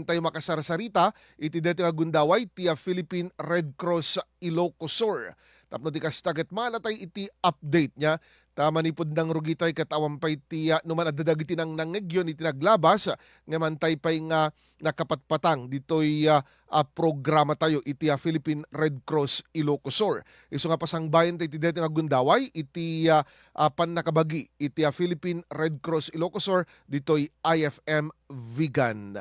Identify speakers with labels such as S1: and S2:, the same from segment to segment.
S1: tayo makasarsarita, iti deti nga gundaway, ti Philippine Red Cross Ilocos Sur. Tapno di kastaget malatay iti update niya. Tama ni pudang rugitay katawampay ti numan addadag iti nang nangegyon iti naglabas. Ngamantay pay nga nakapatpatang dito'y programa tayo iti Philippine Red Cross Ilocos Sur. Iso nga pasangbayan tayo iti deti nga gundaway, iti pan-nakabagi iti Philippine Red Cross Ilocos Sur, dito'y IFM Vegan.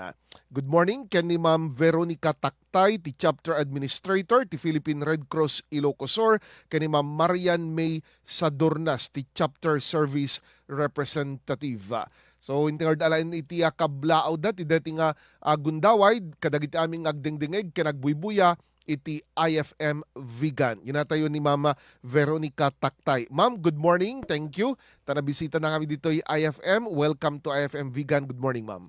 S1: Good morning, ken ni Ma'am Veronica Taktay, ti Chapter Administrator, ti Philippine Red Cross Ilocos Sur, ken ni Ma'am Marian May Sadornas, ti Chapter Service Representative. So, intingard alain iti kablaaw dat, iti nga gundaway, kadagiti aming agdingdingeg, kenagbuibuya, iti IFM Vegan. Yun ni Mama Veronica Taktay. Ma'am, good morning. Thank you. Tanabisita na kami dito yung IFM. Welcome to IFM Vegan. Good morning, ma'am.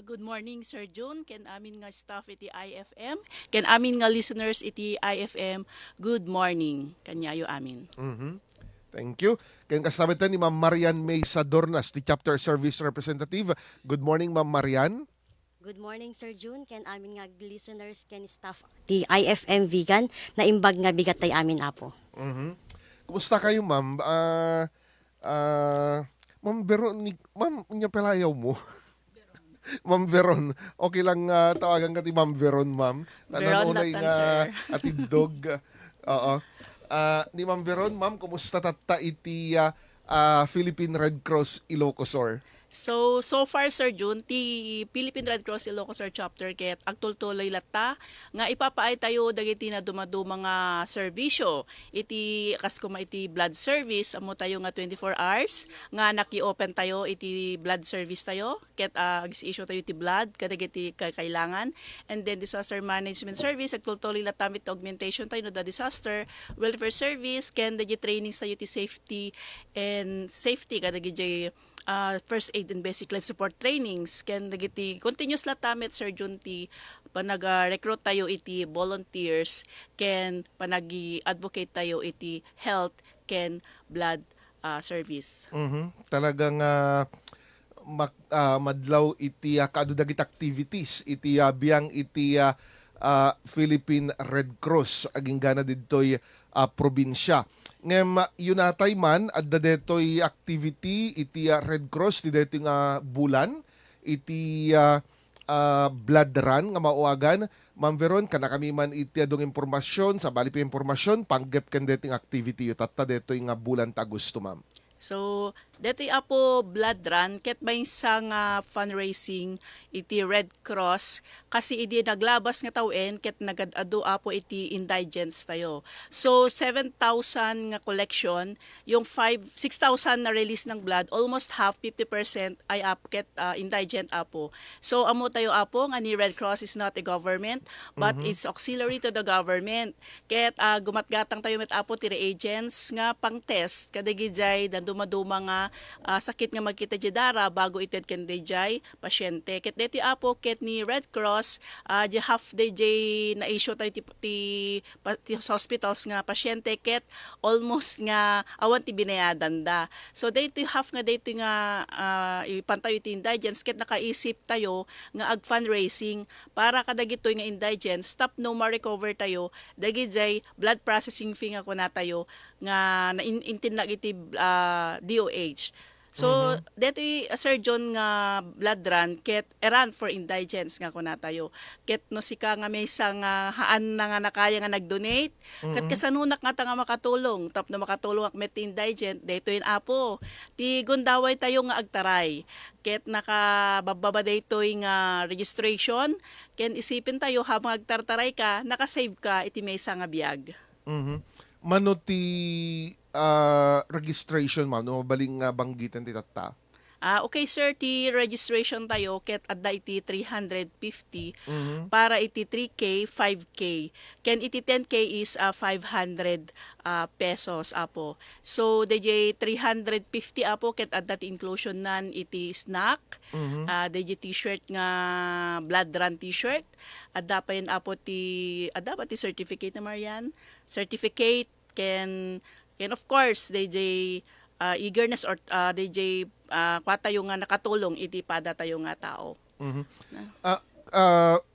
S2: Good morning, Sir June. Ken amin nga staff iti IFM. Ken amin nga listeners iti IFM. Good morning. Kanyayo amin.
S1: Thank you. Ken kasabitan ni Ma'am Marian May Sadornas, the Chapter Service Representative. Good morning, Ma'am Marian.
S3: Good morning, Sir June. Ken amin nga listeners, ken staff ti IFM Vegan na imbag nga bigat tay amin apo.
S1: Kumusta kayo, ma'am? Ma'am Veron, ma'am, unya pelayaw mo. Ma'am Veron, okay lang tawagan ka ti Ma'am Veron, ma'am.
S2: Veron
S1: Nananunay
S2: latan,
S1: nga
S2: sir.
S1: atidog. Oo. Ni Ma'am Veron, ma'am, kumusta tatta iti Philippine Red Cross Ilocos Sur?
S2: So far, Sir June, ti Philippine Red Cross Ilocos Sur Chapter ket agtultuloy latta nga ipapaay tayo dagiti na dumadu mga serbisyo. Iti kaskuma iti blood service amo tayo nga 24 hours nga naki-open tayo iti blood service tayo ket issue tayo iti blood kadagiti kailangan. And then disaster management service agtultuloy latta mit augmentation tayo no the disaster welfare service ken dagiti trainings tayo iti safety kadagiti first aid and basic life support trainings ken dagiti continuous latamit Sir Jun ti panag-recruit tayo iti volunteers ken panagi-advocate tayo iti health ken blood service.
S1: Talagang madlaw iti kadudagit activities iti biyang iti Philippine Red Cross aging gana didtoy probinsya. Ngem yunatay man adda detoy activity iti Red Cross ti detoy nga bulan iti blood run nga mauagan. Ma'am Veron, kana kami man iti adong impormasyon sa bali pa impormasyon panggep ken deting activity yu tatta detoy nga bulan ta Agosto, ma'am.
S2: So, detoy apo blood run ket may isang fundraising iti Red Cross kasi idi naglabas nga tawen ket nagad-adu apo iti indigents tayo. So 7,000 nga collection, yung 6,000 na release ng blood, almost half 50% ay ket indigent apo. So amo tayo apo nga ni Red Cross is not a government but it's auxiliary to the government. Ket gumatgatang tayo met apo ti reagents nga pang test kadagijay dumaduma nga sakit nga magkita dara bago ited ken dayjay pasyente. Ket deti apo ket ni Red Cross di half dayjay na issue tayo ti hospitals nga pasyente ket almost nga awan ti binayadan da. So deti half nga deti nga ipantayo ti indigents ket nakaisip tayo nga ag fundraising para kadagitoy nga indigents stop no ma-recover tayo dagijay blood processing fee nga kuna tayo nga naintinlag iti DOH. So, detoy Sir John nga blood run ket eran for indigents nga kuna tayo. Ket no sika nga may isang haan na nga nakaya nga nag-donate. Ket kasanunak nga ta nga makatulong. Tapno makatulong ak met indigent detoy apo. Ti gundaway tayo nga agtaray. Ket nakabababa detoy nga registration. Ken isipin tayo habang agtartaray ka, nakasave ka iti may nga biag.
S1: Mano ti registration, ma'am, no baling banggitan ti tatta.
S2: Okay sir, ti registration tayo ket adda iti 350 para iti 3K, 5K. Ken iti 10K is 500 pesos apo. So DJ 350 apo ket adda ti inclusion nan iti snack, DJ t-shirt nga blood run t-shirt. Adda pa yun apo adda pa ti certificate na Marian. Certificate can of course DJ eagerness or DJ kwata yung nga nakatulong iti pada tayo nga tao.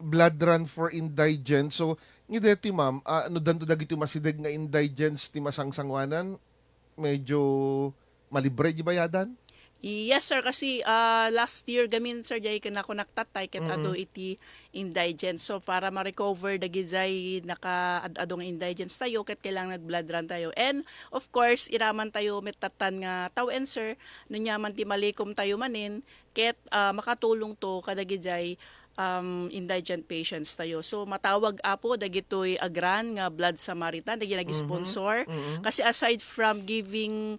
S1: blood run for indigent. So, ni deti ma'am, ano danto dagiti masideg nga indigents ti masangsangwanan, medyo malibre di bayadan?
S2: Yes sir, kasi last year gamin sir jay kana ko naktatay ket ado iti indigent. So para ma-recover dagiti naka-adado nga indigents tayo ket kailangan nag-blood run tayo. And of course iraman tayo metatan nga tawen sir nunyaman ti malikom tayo manin ket makatulong to kadagiti indigent patients tayo. So matawag apo dagitoy agran nga Blood Samaritan dagi nag-sponsor kasi aside from giving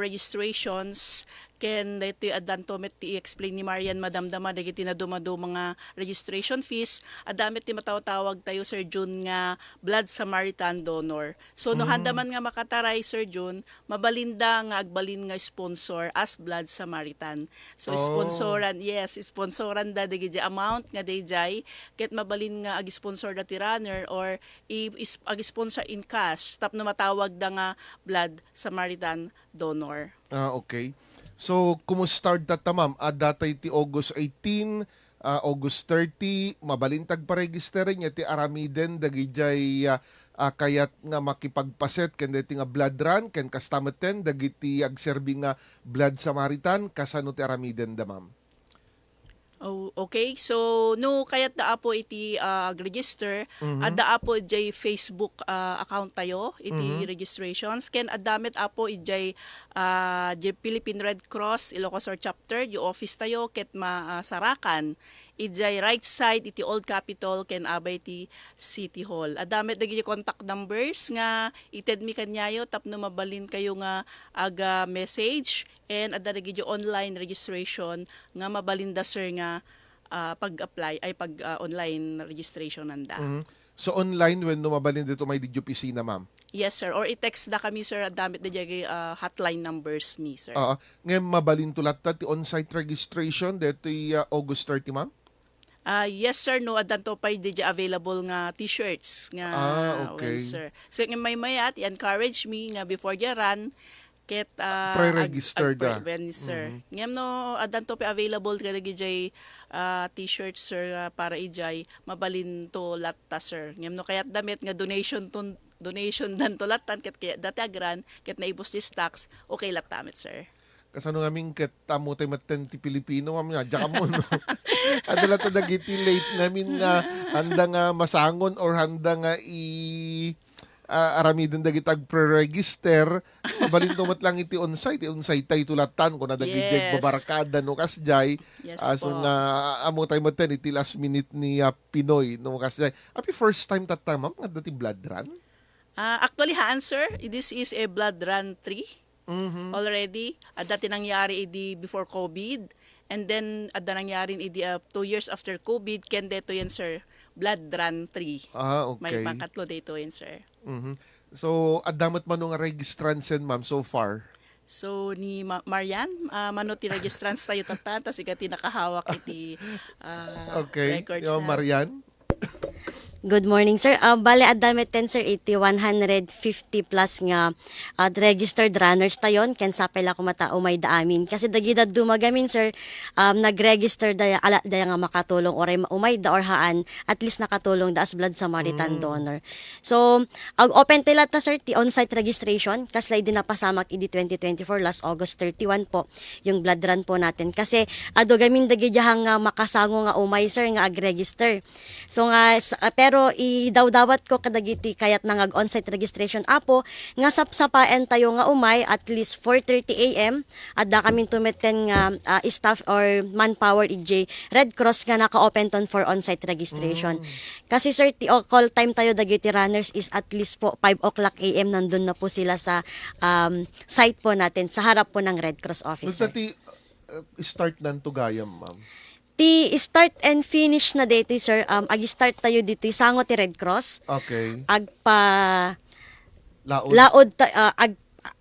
S2: registrations ken daytoy adanto met ti explain ni Marian madamdama dagiti na dumado mga registration fees adamit ti matawag tayo Sir June nga Blood Samaritan donor. So no handaman nga makataray Sir June mabalinda nga agbalin nga sponsor as Blood Samaritan. So sponsoran sponsoran da dagiti amount nga dayjay ket mabalin nga ag-sponsor da ti runner or ag-sponsor in cash tapno matawag da nga Blood Samaritan donor.
S1: Okay. So, kumustart ta ma'am? Datay ti August 18, August 30, mabalintag pa-register niya ti aramiden dagijay kayat nga makipagpaset ken deti nga blood run ken kastameten dagiti agserbi nga Blood Samaritan kasano ti aramiden da ma'am?
S2: Oh, okay. So, no, kayat da apo iti register, adda apo ijay Facebook account tayo, iti registrations. Ken adamit apo ijay Philippine Red Cross Ilocos Chapter, yung office tayo, ket masarakan. Ijay right side iti Old Capitol ken abay ti City Hall. Adamit dagiti contact numbers nga ited mi kanyayo tapno mabalin kayo nga aga message and adda dagiti online registration nga mabalinda sir nga pag-apply ay online registration nanda.
S1: So online when mabalin dito may digyo pisina ma'am?
S2: Yes sir, or i-text da kami sir adamit da dagiti hotline numbers mi sir.
S1: Ngayon mabalin tulat ti on-site registration dito August 30 ma'am?
S2: Yes sir, no adanto pay di available nga t-shirts nga
S1: okay.
S2: well, sir. So may mayat i-encourage me nga before the run ket
S1: pre-register da.
S2: When sir. Ngem no adanto pay available kada gijay t-shirts sir para ijay mabalin to latta sir. Ngem no kayat damit nga donation dan to latan ket kaya dati agran ket naibos ti stocks okay latamit sir.
S1: Kasano ngamin ket tamo tayo maten ti Pilipino ma'am nga jaka mo no. Adala ta dagiti late ngamin nga handa nga masangon or handa nga aramiden dagiti pre-register mabalin tumat lang iti on-site tayo tulatan ko na dagiti babarkada no kasjay so nga amo tayo maten iti last minute ni Pinoy no kasjay. Happy first time ma'am nga dati blood run?
S2: Actually sir, this is a blood run 3. Already, dati nangyari idi before COVID, and then ada nangyari idi 2 years after COVID, ken deto yan sir, Blood Run 3.
S1: Okay.
S2: May pakatlo deto yan sir.
S1: So, adamot man nga registrants ma'am so far?
S2: So, ni Marian, mano ti registrants tayo tatan, tas igati nakahawak iti records na.
S1: Marian?
S3: Good morning, sir. Bale, adamit 10, sir, iti 150 plus nga registered runners tayon. Ken sapay la kumata umay da amin. Kasi dagida dumagamin, sir, nag-register daya nga makatulong oray umay da or haan, at least nakatulong da as Blood Samaritan donor. So, open tila ta, sir, ti on-site registration. Kaslay din napasamak idi 2024 last August 31 po, yung blood run po natin. Kasi gamin dagida nga makasango nga umay, sir, nga ag-register. So nga, pero idawdawat ko kadagiti kayat nangag on-site registration apo nga sapsapaen tayo nga umay at least 4:30 AM at da kami tumeten nga staff or manpower EJ Red Cross nga naka-open ton for on-site registration. Kasi sir call time tayo dagiti runners is at least po 5 o'clock AM nandun na po sila sa site po natin sa harap po ng Red Cross office.
S1: Start nan to gayam ma'am?
S3: Ti start and finish na dito, sir. Ag-start tayo dito, sango ti Red Cross.
S1: Okay.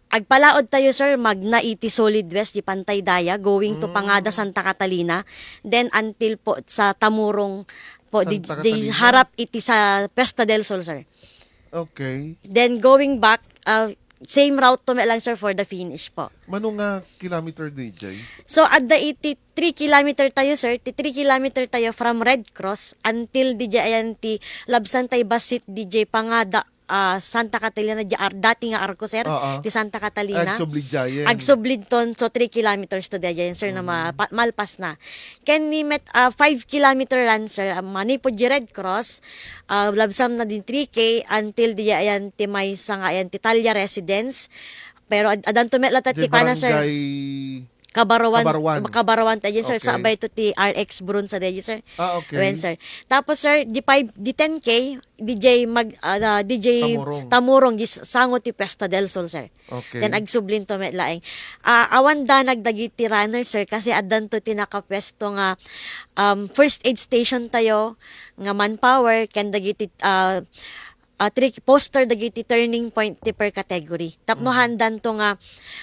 S3: Agpalaod tayo, sir, magna iti Solid West, di Pantay Daya, going to Pangada, Santa Catalina. Then until po sa Tamurong po, di harap iti sa Pesta del Sol, sir.
S1: Okay.
S3: Then going back, same route to lang sir for the finish po.
S1: Mano nga kilometer DJ?
S3: So at the 83 kilometer tayo sir, 3 kilometer tayo from Red Cross until DJ ayan ti Labsan tay Basit DJ Pangada Santa Catalina dati nga arko sir,
S1: Oo.
S3: ti Santa Catalina.
S1: Agsublidjayen.
S3: Agsublidton so 3 kilometers to dayan sir na malpas na. Can we met 5 kilometer run sir, mani po di Red Cross, labsam na din 3K until di ayan ti may nga ayan ti Talia Residence. Pero adan to met latat ti kana sir.
S1: Barangay...
S3: Kabarawan tayo sir,
S1: Okay.
S3: sa abay to ti RX Brun sa dayo sir.
S1: Okay.
S3: When, sir. Tapos sir, di 10K, DJ Tamurong, di sango ti Pesta del Sol sir.
S1: Okay.
S3: Then agsublin to met laeng. Awan da nagdagiti runner sir, kasi adan to ti nakapesto nga first aid station tayo, nga manpower, ken dagiti poster dagiti turning point ti per category. Tapno handan to nga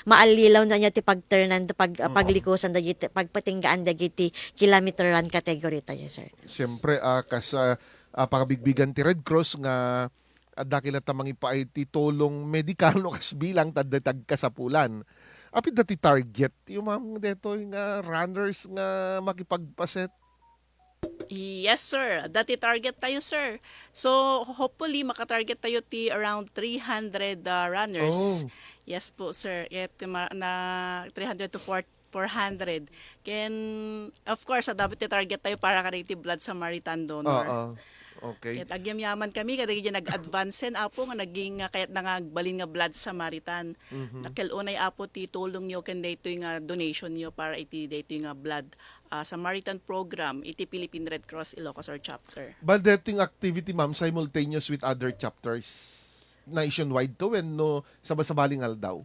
S3: maalilaw na niya ti pagturnan paglikusan dagiti pagpatinggaan dagiti kilometer run category tayo sir.
S1: Siyempre, pakabigbigan ti Red Cross nga dakila ta mangipaay ti tulong medikal no kas bilang tagdatag kasapulan. Apid na ti target, yung mga deto nga runners nga makipagpaset.
S2: Yes, sir. Dati target tayo, sir. So, hopefully, makatarget tayo ti around 300 runners.
S1: Oh.
S2: Yes po, sir. Na 300 to 400. Can, of course, dapat ti target tayo para ka blood Samaritan donor.
S1: Oo. Okay.
S2: Kahit agyam-yaman kami, kada kaya nag-advancen apo nga naging kahit nangagbalin nga blood Samaritan. Nakilunay apo ti tulong nyo kan dito nga donation nyo para iti dito nga blood Samaritan program iti Philippine Red Cross Ilocos Sur chapter.
S1: Baldeting activity, ma'am, simultaneous with other chapters nationwide to when no sabasabalingal daw.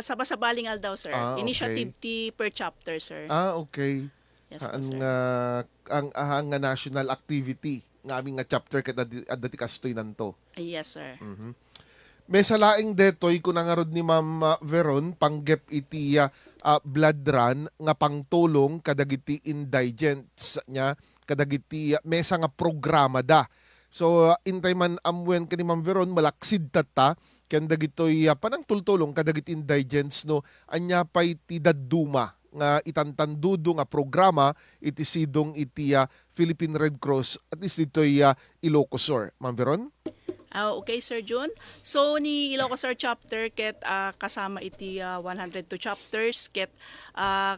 S2: Sabasabalingal daw, sir.
S1: Okay.
S2: Initiative ti per chapter, sir.
S1: Okay.
S2: Yes po,
S1: Ang
S2: sir.
S1: ang nga national activity nga aming nga chapter ket adati kastoy nanto.
S2: Yes, sir.
S1: May salaing detoy ko nangarod ni Ma'am Veron panggep iti blood run nga pangtulong kadagiti indigents nya kadagiti mesa nga programa da. So intay man amwen kani Ma'am Veron malaksid tata ken dagitoy panang tultulong kadagiti indigents no anya pay ti dadduma nga itantandudo nga programa iti sidong iti Philippine Red Cross at least ito'y Ilocos Sur. Ma'am Veron?
S2: Okay, Sir Jun. So, ni Ilocos Sur chapter, ket kasama iti 102 chapters, ket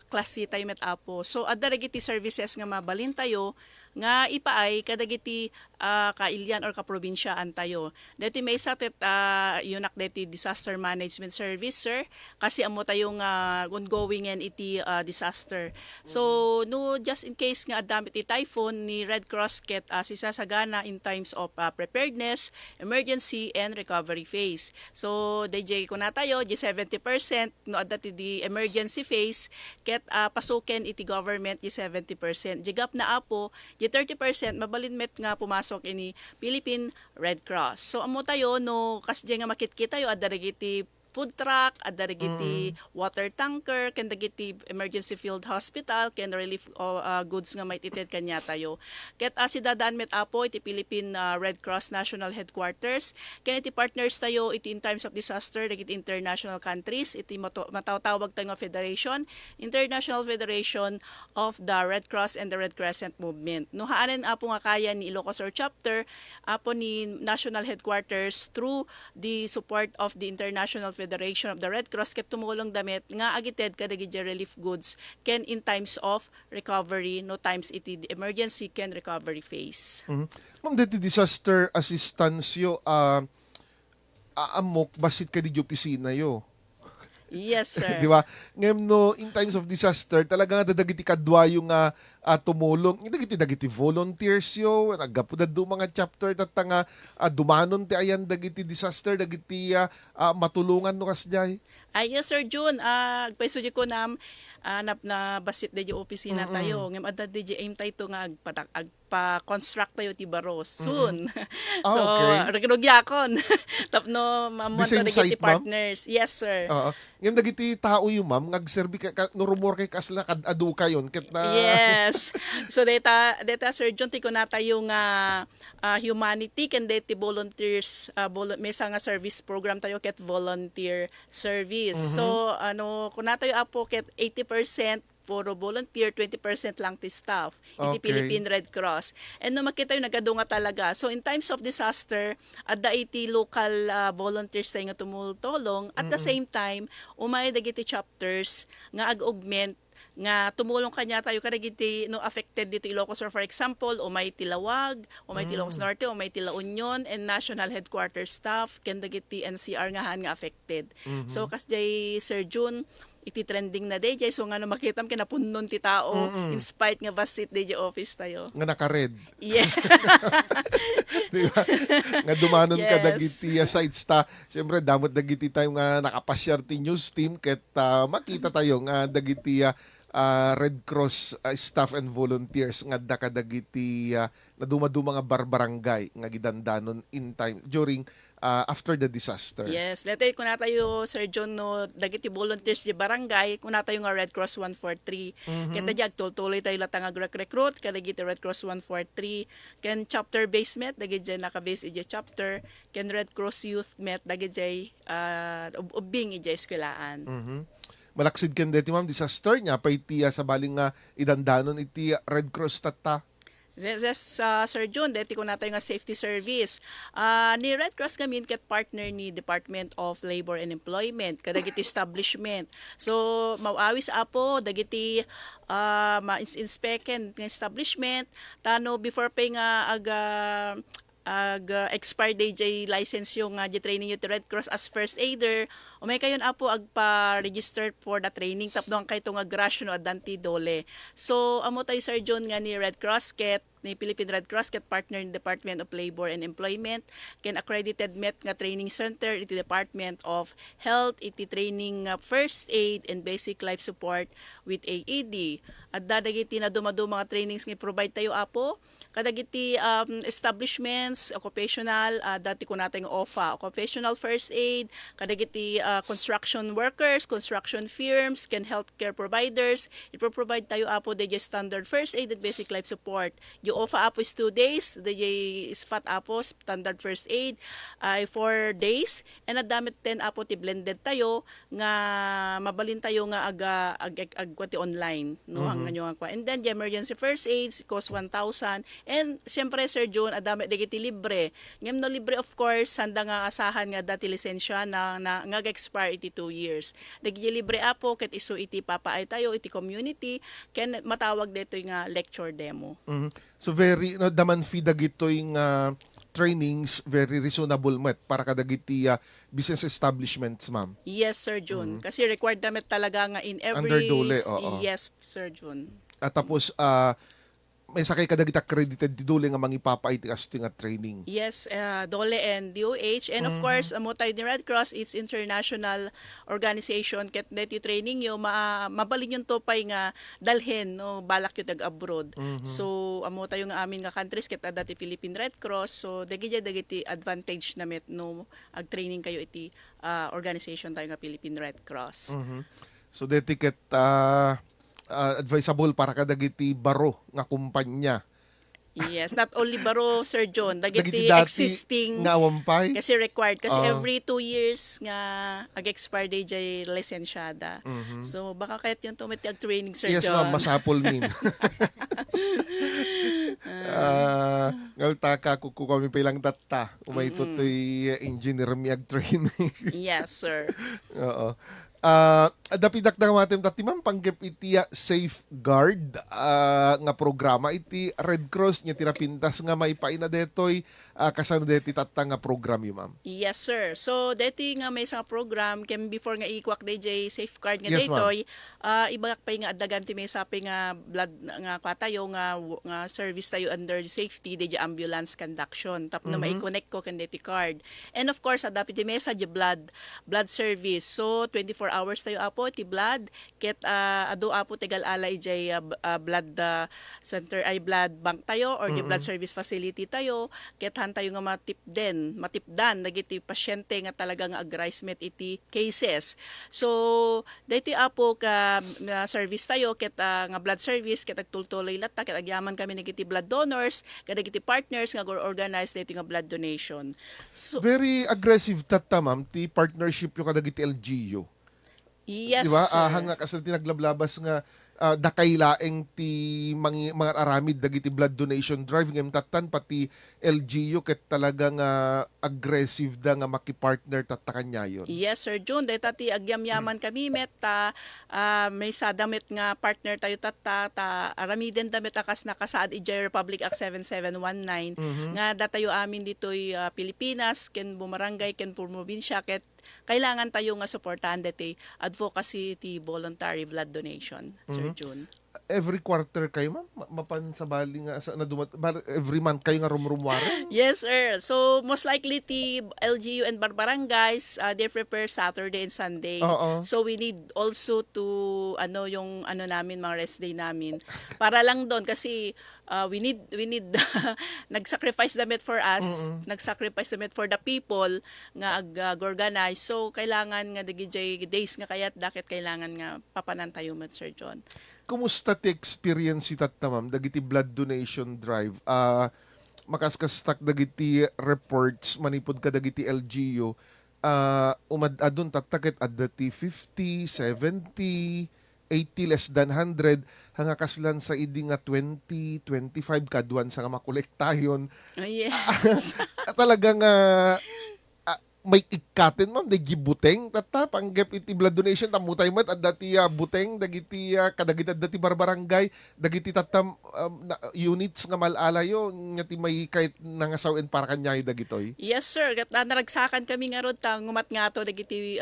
S2: klase tayo met apo. So, adaragiti services nga mabalin tayo, nga ipaay kadagiti kailyan or kaprobinsyaan tayo. Dito may isa yunak dito disaster management service, sir, kasi amo tayong ongoing and iti disaster. So no, just in case nga adamit iti typhoon ni Red Cross ket sisasagana in times of preparedness, emergency and recovery phase. So DJ ko na tayo di 70% no adati di emergency phase ket pasuken iti government di 70%. Jigap na apo di 30% mabalin met nga pumasok ini Philippine Red Cross. So amo tayo no kasdi nga makit-kita tayo adaragiti food truck, adaragiti water tanker, ken dagiti emergency field hospital, ken relief goods nga may tited kanya tayo. Ket si dadaan met apo iti Philippine Red Cross National Headquarters, ken iti partners tayo iti in times of disaster dagiti international countries, iti matawag tayo nga federation, International Federation of the Red Cross and the Red Crescent Movement. No haanen apo nga kaya ni Ilocos Sur chapter apo ni National Headquarters through the support of the International Federation of the Red Cross ket tumulong damit nga agited kadagiti relief goods ken in times of recovery no times iti the emergency ken recovery phase.
S1: Ma'am, dito disaster assistance yo amok basit ka di opisina yo.
S2: Yes, sir.
S1: Di ba? Ngayon no, in times of disaster, talaga nga dadagiti kadwa yung tumulong. Dagiti volunteers yo, nagapudad do mga chapter that nga dumanon ti ayan dagiti disaster, dagiti matulungan no kasjay.
S2: Yes, Sir June. Agpaiso ko nam na basit de opisina tayo. Ngem adda de aim tayo to nga agpa-construct tayo ti baro soon. So,
S1: Okay.
S2: regrugyakon. Tapno mamuan
S1: The same
S2: to
S1: site,
S2: ti
S1: ma'am?
S2: partners. Yes, sir.
S1: Oo. Ngayon dagiti tao yung ma'am, nagserbi ka no rumor kay kasla kadado kayon ket na
S2: Yes. So data Sir John ti kunata yung humanity ken deti volunteers may nga service program tayo ket volunteer service. So kunata yung apo ket 80% puro volunteer, 20% lang ti staff. Iti
S1: Okay.
S2: Philippine Red Cross. And no makita yung nagadunga talaga. So in times of disaster, adda iti local volunteers tayo nga tumultulong. At the same time, umay dagiti chapters nga ag-augment nga tumulong kanya tayo kadagiti no affected dito Ilocos Sur, for example, umay Tilawag, umay Ilocos Norte, umay La Union, and national headquarters staff ken dagiti NCR nga han nga affected. So kasjay Sir June iti trending na day so nga no makitam kinapunnon ti tao in spite nga basit day office tayo.
S1: nga naka-red.
S2: Yeah.
S1: Di ba? Nga dumanon ka
S2: Yes.
S1: dagiti sites ta. Siyempre damot dagiti tayo nga nakapasyar ti news team ket makita tayo nga dagiti Red Cross staff and volunteers nga da kadagiti na dumaduma nga barbarangay nga gidandanon in time during after the disaster.
S2: Yes, letay kun tayo Sir John no dagiti volunteers di barangay kun tayo nga Red Cross 143. Ken dagiti agtuloy tayo latang recruit kadagiti Red Cross 143 ken chapter basement dagiti naka-base iti chapter ken Red Cross Youth Met dagiti ubing iti eskwelahan.
S1: Malaksid ken deti ma'am disaster nya pay tiya sa baling nga idandanon iti Red Cross tata.
S2: Yes, Sir John, dati ko natin nga safety service. Ni Red Cross gamin ket partner ni Department of Labor and Employment, kadagiti establishment. So, mawawis apo, dagiti ma-inspect nga establishment, tano before pay nga expire day license yung training yung Red Cross as first aider umay kayon apo agpa-register for the training tapno ang kay nga grasyo no adanti dole. So amo tayo Sir John nga ni Red Cross ket ni Philippine Red Cross ket partner ni Department of Labor and Employment ken accredited met nga training center iti Department of Health iti training first aid and basic life support with AED. At dadagiti na dumaduma mga trainings nga provide tayo apo kadagiti establishments, occupational, dati ko natin OFA, occupational first aid, kadagiti construction workers, construction firms, can healthcare providers, ipro-provide tayo apo DJ standard first aid and basic life support. Yung OFA apo is 2 days, DJ SFAT apo, standard first aid, ay 4 days, and adamit 10 apo ti blended tayo, nga mabalin tayo nga agwati online, no, ang nga kwa. And then, the emergency first aid, cost 1,000, and siyempre, Sir John, adami dagiti libre. Ngem no libre of course, handa nga asahan nga dati lisensya na nga expire iti 2 years. Dagiti libre apo ket isu iti papaay tayo iti community ken matawag dito nga lecture demo.
S1: So very no daman fi dagitoy nga trainings very reasonable met para kadagiti business establishments ma'am.
S2: Yes, Sir John. Kasi required damit talaga nga in every
S1: Under dole, oo.
S2: Yes, Sir John.
S1: At tapos may sakay kadagiti accredited di dole nga mangipapay ti kasto nga training.
S2: Yes, DOLE and DOH. And of course, amo tayo ni Red Cross, it's international organization. Ket deti training yo, mabalin yung topay nga dalhin, no, balak yung tag-abroad. So, amo tayo nga amin nga countries, ket dati Philippine Red Cross. So, dagiti advantage na met, no, ag-training kayo iti organization tayo nga Philippine Red Cross.
S1: So deti ket advisable para kadagiti baro nga kumpanya.
S2: Yes, not only baro, Sir John, dagiti
S1: dati
S2: existing
S1: nga awampay.
S2: kasi required kasi every 2 years nga ag-expire day jay lisensyada. So baka kahit yung tumiti ag-training, Sir
S1: Yes
S2: John.
S1: ma'am, masapol min. Ngalta ka kuku kami pilang tatta. Umay totoy engineer mi ag-training.
S2: Yes, sir.
S1: Oo. Dapidak na matim tati ma'am panggep iti safeguard nga programa iti Red Cross nya tinapintas nga maipaina detoy kasano deti tatta nga program yu ma'am.
S2: Yes, sir. So, dati nga may isang program, kem before nga ikwak DJ safeguard nga
S1: Yes,
S2: daytoy, ibagak pa nga adagan ti may sapi nga blood nga kwatayo nga service tayo under safety DJ ambulance conduction. Tapno mai-connect ko kan deti card. And of course, dapat ti may sa blood service. So, 24 hours tayo apo ti blood ket adu apo tigal alay jay blood center ay blood bank tayo or di blood service facility tayo ket han tayo nga matipdan dagiti pasyente nga talaga nga agrais met iti cases. So daytoy apo ka service tayo ket nga blood service ket agtultuloy latta ket agyaman kami nagiti blood donors kadagiti partners nga organize daytoy nga blood donation. So
S1: Very aggressive tatta, ma'am, ti partnership yung kadagiti LGU.
S2: yes
S1: Di ba?
S2: sir.
S1: Hanga kasal tinaglablabas nga dakaylaeng ti mga aramid dagiti blood donation drive ngem tattan pati LGU ket talaga nga aggressive da nga makipartner tatta kanyayon.
S2: Yes, Sir June. Dahil tati agyamyaman kami met may sadamit nga partner tayo aramiden damit akas nakasaad ijay Republic Act 7719 nga datayo amin ditoy Pilipinas ken bumarangay ken probinsya ket kailangan tayo nga suportahan dati advocacy ti voluntary blood donation, Sir June.
S1: Every quarter kayo, ma'am? Mapansabali nga sa every month kayo nga rumrumware?
S2: Yes, sir. So, most likely, the LGU and barangays, they prepare Saturday and Sunday.
S1: Oo.
S2: So, we need also to, yung namin, mga rest day namin. Para lang doon, kasi we need nag-sacrifice damit for us, nag-sacrifice damit for the people nga organize. So, kailangan nga dagijay days nga kayat dakit kailangan nga papanan tayo met Sir John.
S1: Kumusta ti experience ita ma'am dagiti blood donation drive? Makaskastak dagiti reports manipod ka dagiti LGU. Adun tatakit adati 50, 70, 80 less than 100 hanga kaslan sa idi nga 20, 25 kadwan sa nga makolektayon.
S2: Oh, yes.
S1: Talagang may ikatin ma'am dagi buteng tata panggap iti blood donation tamutay mat at dati buteng dagiti kadagiti dati barbarangay dagiti tatam units nga malalayo nga ti may kahit nangasawen para kanyay dagitoy.
S2: Yes sir, kat naragsakan kami nga rod ngumat nga to dagiti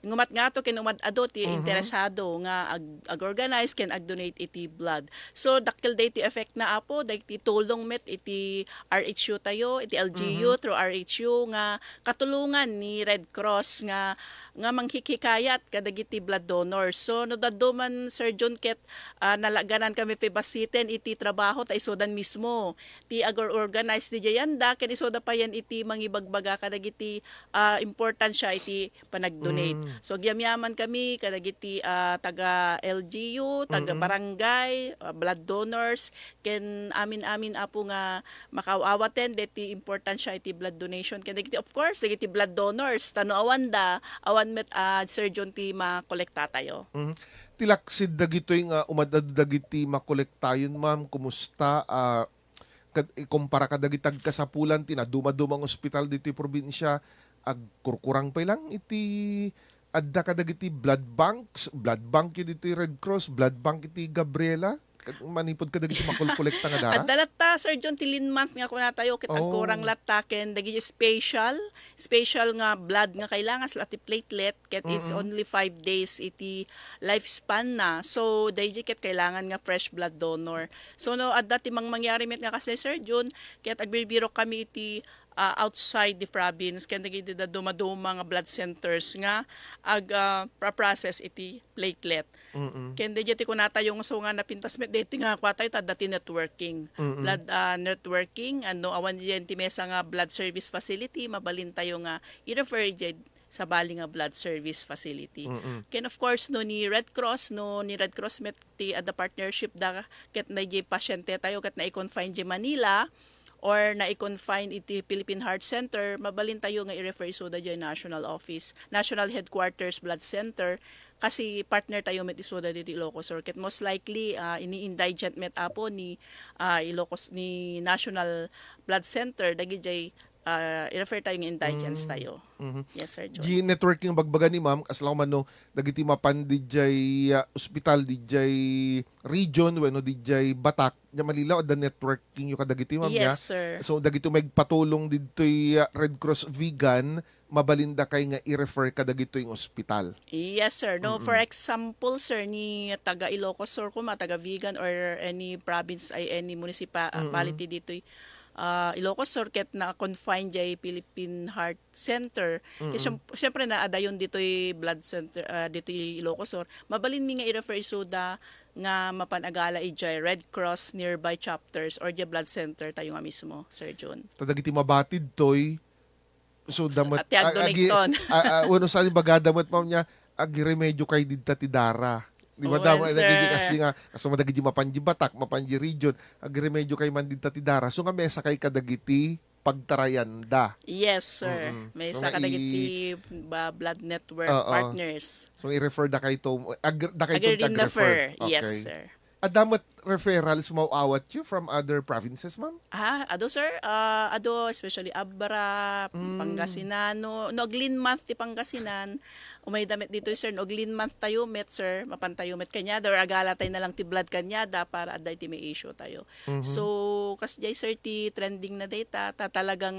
S2: ngumat nga to ken umad-ado ti interesado nga ag-organize ken ag-donate iti blood. So dakkel day ti effect na apo dagiti tulong met iti RHU tayo iti LGU through RHU nga katulungan ni Red Cross nga manghikikayat kadagiti blood donors. So no daddo man Sir John ket nalaganan kami pibasiten iti trabaho ta isodan mismo. Ti organize di jayanda ken isoda pa yan iti mangibagbaga kadagiti importansya iti panag-donate. So gyamyaman kami kadagiti taga LGU, taga barangay, blood donors ken amin apo nga makaawaten deti importansya iti blood donation kadagiti of course dagiti blood donors tano awan met Sir John ti makolekta tayo.
S1: Tilaksid dagitoy nga umadad dagiti makolektayon ma'am kumusta kumpara kadagitag kasapulan tina dumadumang ospital dito probinsya agkurkurang pa lang iti adda kadagiti blood bank yun dito Red Cross blood bank iti Gabriela manipod ka dagiti makolekta nga dara.
S2: At dalatta Sir John ti month nga kuna tayo ket agkurang latta ken dagiti special nga blood nga kailangan sa ti platelet ket it's only 5 days iti lifespan na. So dayjay ket kailangan nga fresh blood donor. So no adda ti mangyari met nga kasi Sir John ket agbibiro kami iti outside the province ken dagiti dumaduma nga blood centers nga process iti platelet. Ken dagiti kunata yung so nga napintas met deti nga kwatay dati networking. Blood networking awan diyan ti mesa nga blood service facility mabalin tayo nga i-refer sa bali nga blood service facility. Ken of course ni Red Cross met ti the partnership da ket na pasyente tayo ket na i-confine di Manila or na i-confine iti Philippine Heart Center, mabalin tayo nga i-refer so da dyan National Office, National Headquarters Blood Center, kasi partner tayo met isoda diti Ilocos Sur. Ket most likely, ini-indigent met apo ni Ilocos, ni National Blood Center, dagi jay i-refer tayo ng indigents tayo. Yes, Sir John.
S1: Di networking bagbaga ni ma'am as lang man no dagiti mapan DJ ospital DJ region wenno DJ Batak nya Manila the networking yung kadagiti ma'am
S2: Yes,
S1: ya.
S2: sir.
S1: So dagiti magpatulong didtoy Red Cross Vegan mabalinda kay nga i-refer kadagito yung ospital.
S2: Yes, sir. No, for example, sir, ni taga Ilocos Sur taga Vigan or any province ay any municipality dito Ilocos Sur ket na confine jay Philippine Heart Center. Siyempre na adayon dito'y blood center dito'y Ilocos Sur. Mabalin mi nga i-refer isuda nga mapanagala ijay Red Cross nearby chapters or the blood center tayo nga mismo, Sir John.
S1: Tadagiti mabatid toy. So damat
S2: At tiag donekton.
S1: Uno sa bagadamat ma'am niya agi remedyo kay didta ti Dara. Di ba
S2: Oo,
S1: daw
S2: sir.
S1: nagigi kasi nga kaso madagiti mapanji Batak, mapanji region, agi remedyo kay man didta ti Dara. So nga mesa kay kadagiti pagtarayanda.
S2: Yes, sir. May
S1: So,
S2: isa
S1: nga
S2: ka dagiti blood network
S1: Oo.
S2: partners.
S1: So i-refer da kay to da kay
S2: Agad
S1: to
S2: rin na
S1: tag-refer.
S2: fur. Yes, sir.
S1: Adamat referrals mauawat you from other provinces, ma'am?
S2: Ado sir, ado especially Abra, Pangasinan, no Oglin month ti Pangasinan. Umay damit dito sir, Oglin month tayo met sir, mapantayo met kanya, or agala tayo na lang ti blood kanyada para aday ti may issue tayo. So kasjay sir ti trending na data, talagang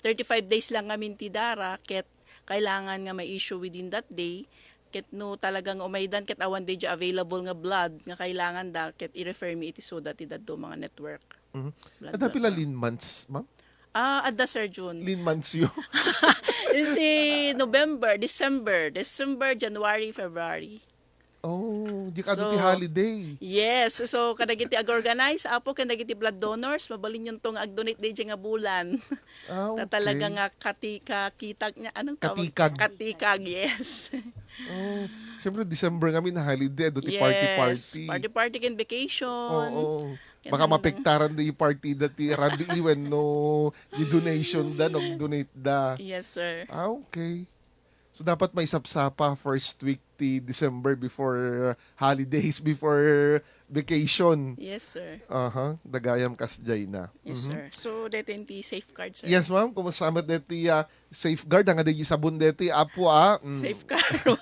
S2: 35 days lang ngamin ti Dara, ket kailangan nga may issue within that day. Ket no talagang umaydan ket awan day available nga blood nga kailangan da ket i-refer mi iti soda ti dadto mga network. Blood
S1: Ada pila
S2: network.
S1: lean months, ma'am?
S2: Adda Sir June.
S1: Lean months yun.
S2: Si November, December, January, February.
S1: Oh, di ka ti
S2: So,
S1: holiday.
S2: Yes, so kadagiti ag-organize apo kadagiti blood donors mabalin yung tong ag-donate day nga bulan.
S1: Okay.
S2: Talaga nga kitag niya anong tawag?
S1: Katikag.
S2: Katikag, yes.
S1: Oh, siyempre December kami na holiday, do ti
S2: Yes,
S1: party.
S2: party and vacation.
S1: Oo.
S2: Yan
S1: Baka
S2: lang.
S1: mapektaran da yung party dati Randy Iwen no di donation da, no donate da.
S2: Yes, sir.
S1: Okay. So dapat may sapsapa first week ti December before holidays, before vacation.
S2: Yes, sir.
S1: Dagayam kasjay na.
S2: Yes, sir. So, dito yung safeguard, sir.
S1: Yes, ma'am. Kumusamat deti safeguard ang adagi sabon deti apo
S2: Safeguard.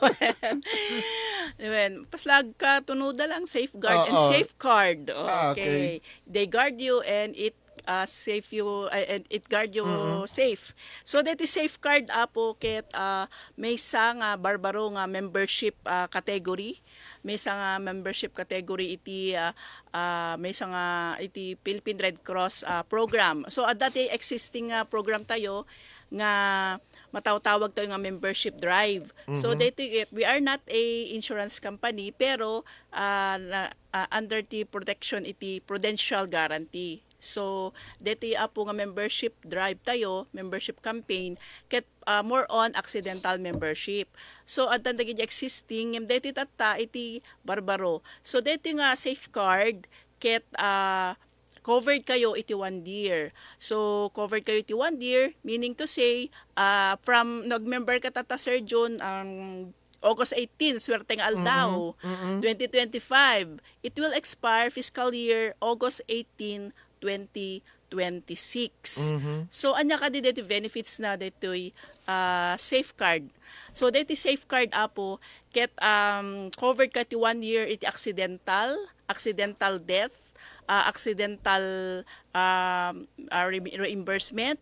S2: Diba, paslag ka, tunuda lang, safeguard and
S1: Oo.
S2: safeguard.
S1: Okay.
S2: Okay. They guard you and it safe you and it guard you safe. So that is safeguard apo ket may isa nga barbaro nga membership category. May isa nga membership category iti may isa nga iti Philippine Red Cross program. So at dati existing program tayo nga matawag tayo nga membership drive. So dito we are not a insurance company pero under the protection iti prudential guarantee. So dito apo nga membership drive tayo, membership campaign ket more on accidental membership. So at dagi existing yung dito tatta iti barbaro. So dito nga safeguard ket covered kayo iti 1 year. So, covered kayo iti 1 year, meaning to say, from nag-member ka tata Sir John, August 18, swerte nga aldaw, 2025, it will expire fiscal year August 18, 2026. So, anya ka dito benefits na dito'y safeguard. So, dito safeguard apo, ket covered ka iti 1 year iti accidental death, accidental reimbursement,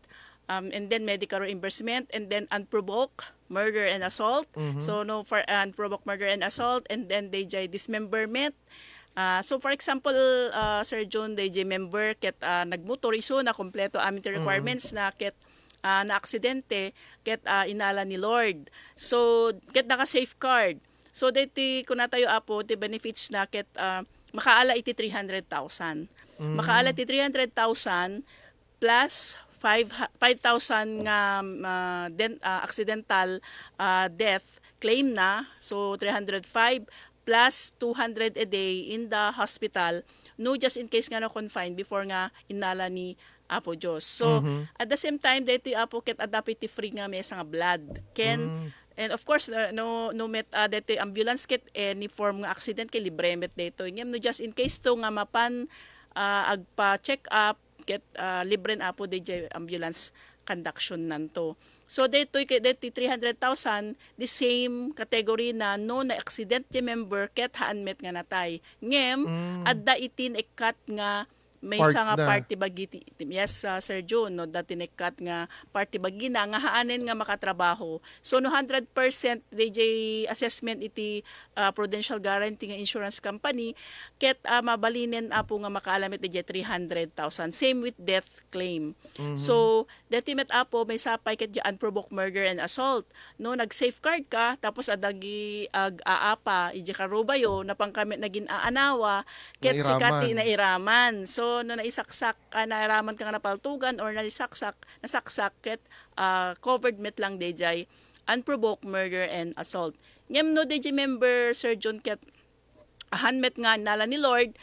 S2: and then medical reimbursement, and then unprovoked murder and assault. So no for unprovoked murder and assault, and then they dismemberment. So for example, Sir John, they member ket nagmotor iso na kompleto amin ti requirements na ket na aksidente ket inala ni Lord. So ket naka safeguard. So diti kuna tayo apo ti benefits na ket makaala iti 300,000. Makaala iti 300,000 plus 5,000 nga accidental death claim na. So 305 plus 200 a day in the hospital. No, just in case nga na confined before nga inala ni Apo Diyos. So at the same time dito apo ket adapit ti free nga mesa nga blood. And of course, no met dito ambulance kit any form nga accident kay libre met dito. Ngem no just in case to nga mapan agpa check up ket libre na po DJ ambulance conduction nanto. So dito 300,000 the same category na no na accident ti member ket haan met nga natay. Ngem adda itin ikat nga may
S1: Part
S2: isa nga
S1: na.
S2: party bagi yes Sir June no dati nekat nga party bagi na nga haanen nga makatrabaho so no 100% DJ assessment iti prudential guarantee nga insurance company ket mabalinen apo nga makaalamit DJ 300,000 same with death claim so dati met apo may sapay ket di unprovoked murder and assault no nag safeguard ka tapos adagi aapa iji karubayo napangkamit naging aanawa ket sikati na iraman so no naisaksak nairaman ka nga napaltugan or nasaksak ket covered met lang DJ unprovoked murder and assault ngem no DJ member Sir John ket hanmet nga nala ni Lord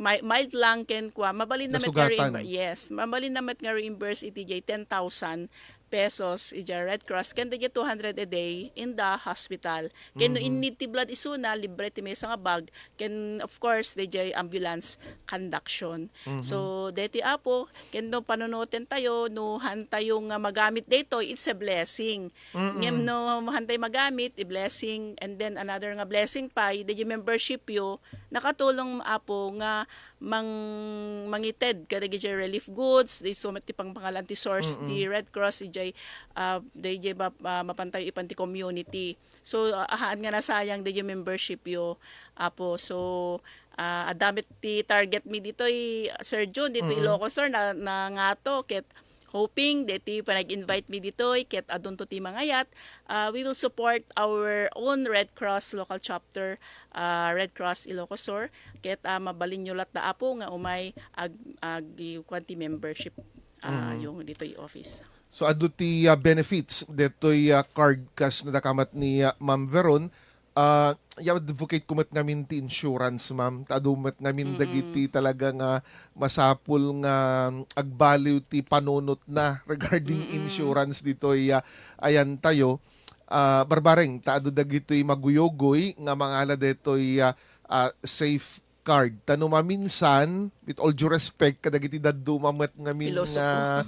S2: mild lang ken kwa mabalin na met nga
S1: Nasugatan.
S2: yes mabalin na met nga reimburse iti 10,000 pesos ija Red Cross ken digi 200 a day in the hospital ken no in need ti blood isuna libre ti may nga bag ken of course digi ambulance conduction so deti apo ken no panunutin tayo no hantayo nga magamit dito it's a blessing ngem no hantay magamit a blessing and then another nga blessing pa digi membership yo nakatulong apo nga mangited kadagi relief goods di sumet ti pangalan ti source di Red Cross ijay DJ mapantay ipan ti community so ahaan nga nasayang DJ membership yo apo so adamit ti target mi ditoy Sir June dito Ilocos Sur na ngato ket hoping deti panag-invite mi ditoy ket adun to ti mangayat we will support our own Red Cross local chapter Red Cross Ilocos Sur ket mabalin nyo lat da apo nga umay kwanti membership yung ditoy office.
S1: So adu ti benefits detoy card kas na dakamat ni Ma'am Veron advocate kumat ngamin ti insurance ma'am tadumat ngamin dagiti talaga nga masapul nga agbaliw ti panunot na regarding insurance ditoy ayan tayo barbareng taado dagitoy maguyogoy nga mangala detoy safe card tano maminsan with all due respect kadagiti daddu mamet ngamin nga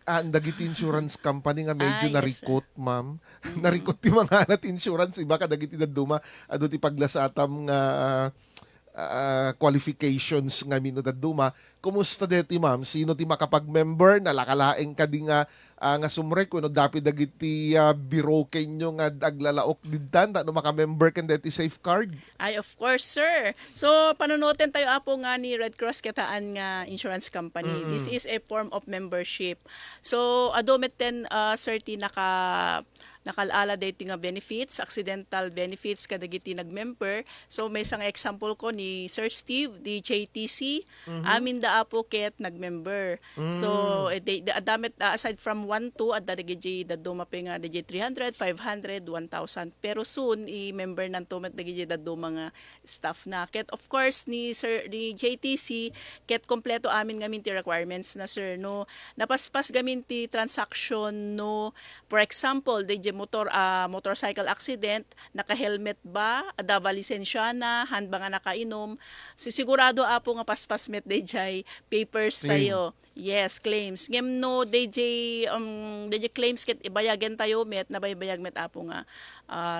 S1: ang dagiti insurance company nga medyo
S2: Yes,
S1: narikot, ma'am. Narikot ti mga anat insurance. Iba kadagiti daduma. Ado ti paglasatam nga qualifications nga mino daduma. Kumusta deti, ma'am? Sino ti makapag-member? Nalakalaeng ka di nga sumrek. Kuno dapi dagiti biro kenyo nga aglalaok dintan. No maka-member ken deti safeguard?
S2: Ay, of course, sir. So, panunutin tayo apo nga ni Red Cross Kataan nga insurance company. This is a form of membership. So, adomet ten, sir, ti nakalaala dito nga benefits, accidental benefits kadagiti nag-member. So, may isang example ko ni Sir Steve, di JTC. Amin da apo ket nag-member. So, adamit aside from 1-2 at dagiti daduma pa nga dagiti 300, 500, 1,000. Pero soon, i-member ng tumat dagiti daduma nga staff na. Ket of course, ni JTC, ket kompleto amin ngamin ti requirements na sir, no? Napaspas gamin ti transaction, no? For example, dagiti motorcycle accident, naka-helmet ba, adava lisensya na, han ba nga nakainom, sigurado apo nga paspas met dayjay papers tayo. Yes, claims. Ngem no DJ claims ket ibayagen tayo met nabaybayag met apo nga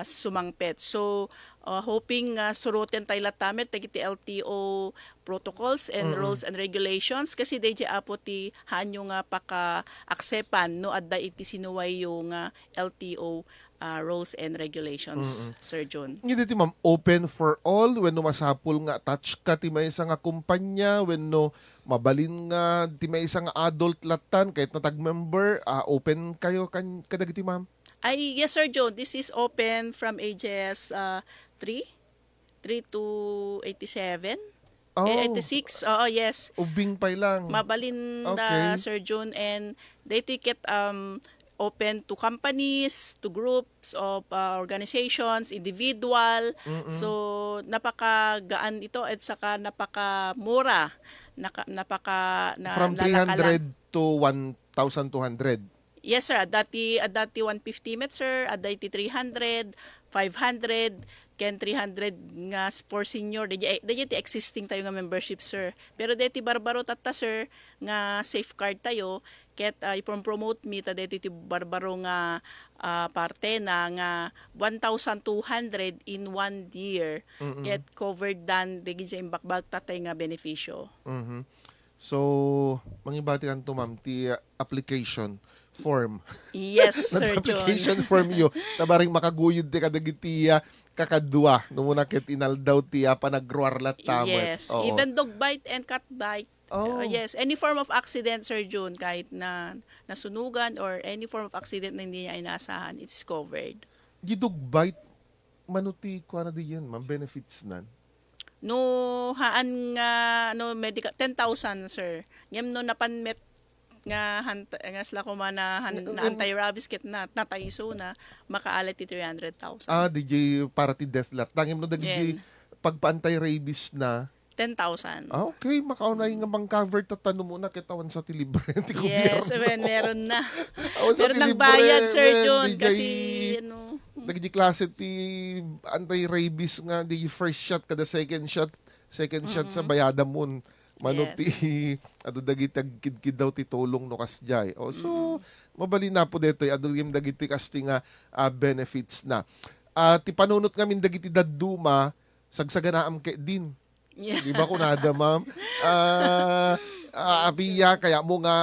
S2: sumangpet. So hoping surutin tayo latamet dagiti LTO protocols and rules and regulations kasi DJ apo ti hanyo nga paka-aksepan no adda iti sinuway yung LTO rules and regulations, Sir John.
S1: Hindi ti ma'am, open for all when no masapul nga touch ka ti may isa nga kumpanya, when no mabalin nga ti may isa nga adult latan kahit na tag-member, open kayo kadagiti ma'am?
S2: Ay, yes, Sir John. This is open from ages 3 to 87.
S1: Oh.
S2: 86. Oo, yes.
S1: Ubing pay lang.
S2: Mabalin
S1: Okay.
S2: Sir John, and they ticket open to companies, to groups of organizations, individual. So napakagaan ito at saka napakamura.
S1: From 300 to 1,200.
S2: Yes sir, dati 150 met sir, dati 300, 500, ken 300 nga for senior di ti existing tayo nga membership sir. Pero deti barbaro tatta sir nga safeguard tayo ket i-promote mi ta deti ti barbaro nga parte na nga 1,200 in 1 year ket covered dan digi sa imbakbak tatay nga benepisyo.
S1: Mhm. So, mangibati kan to ma'am, ti application form.
S2: Yes sir John.
S1: Application form yo. Tabaring makaguyod ti kadagiti kakadua. No muna ket inaldaw ti panagruarlat tamet.
S2: Yes,
S1: Oo.
S2: even dog bite and cat bite.
S1: Oh.
S2: Yes, any form of accident, Sir June, kahit na nasunugan or any form of accident na hindi niya inasahan, it's covered.
S1: Gidog bite manuti ko na di yan, ma'am, benefits nan.
S2: No, haan nga, no, medical, 10,000, sir. Ngem no, napanmet nga, nga sila ko man na anti-rabies kit na, nataiso na, makaalat ti 300,000.
S1: DJ para ti death lot. Tangim no dagiti pagpaantay rabies na
S2: 10,000.
S1: okay, makaunay nga mang cover tatano muna kitawan sa tilibre.
S2: Yes, meron na.
S1: Awan sa
S2: Meron ng
S1: tilibre,
S2: bayad, Sir
S1: men,
S2: John,
S1: DJ
S2: kasi, ano,
S1: nagdi klase ti anti-rabies nga di first shot kada second shot sa bayada mon mano
S2: Yes.
S1: ti adu dagiti kid daw ti tulong no kasjay. O so mabali na po detoy adu yung dagiti kasti nga benefits na. Ti panunot ngamin dagiti dadduma sagsaganaam ke din.
S2: yeah.
S1: Di ba kunada ma'am? Apiya kaya mo nga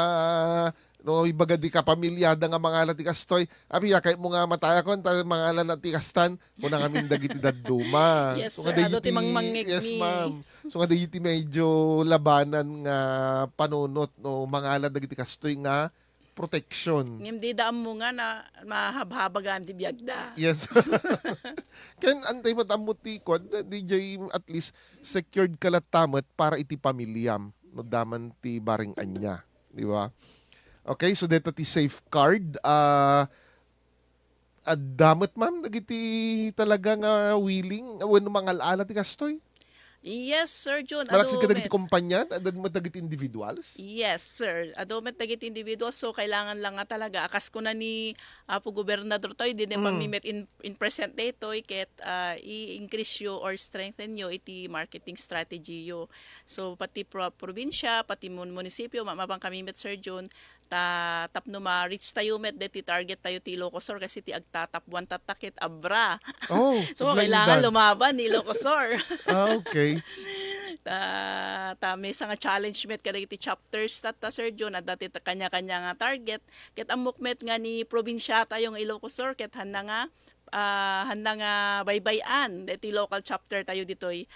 S1: no ibaga di ka pamilyada nga mga lati kastoy apiya kay mo nga mataya kon ta mga lati kastan mo na ngamin dagiti dadduma.
S2: Yes,
S1: nga
S2: sir. Ado
S1: dagiti-
S2: ti mangmangik
S1: yes
S2: ni.
S1: ma'am. So nga dagiti medyo labanan nga panunot no mga dagiti kastoy nga protection.
S2: Ngem di daam mo nga na mahabhabagan ti biyagda.
S1: Yes. Ken antay matamuti ko DJ at least secured kalatamet para iti pamilyam no daman ti baring anya, di ba? Okay, so dito ti safeguard damet ma'am dagiti talaga nga willing wenno mangal-ala ti kastoy.
S2: Yes, Sir John.
S1: Malaksid ka
S2: Adomet.
S1: dagiti kumpanya, dagiti individuals.
S2: Yes, sir. Adomet tagit individual, so kailangan lang nga talaga. Akas ko na ni Apo Gobernador tayo, di na mamimit in present dito, ket i-increase yo or strengthen yo iti marketing strategy yo. So pati probinsya, pati munisipyo, mapang kamimit, Sir John, tapno ma-reach tayo met deti target tayo ti Ilocosur kasi ti agtatapwan tatakit abra.
S1: Oh,
S2: So
S1: aglain
S2: kailangan
S1: dan.
S2: lumaban ni Ilocosur.
S1: Okay.
S2: May nga challenge met kada iti chapters tata Sir John at dati kanya-kanya nga target ket amok met nga ni probinsya tayong Ilocosur ket handa nga baybayan deti local chapter tayo ditoy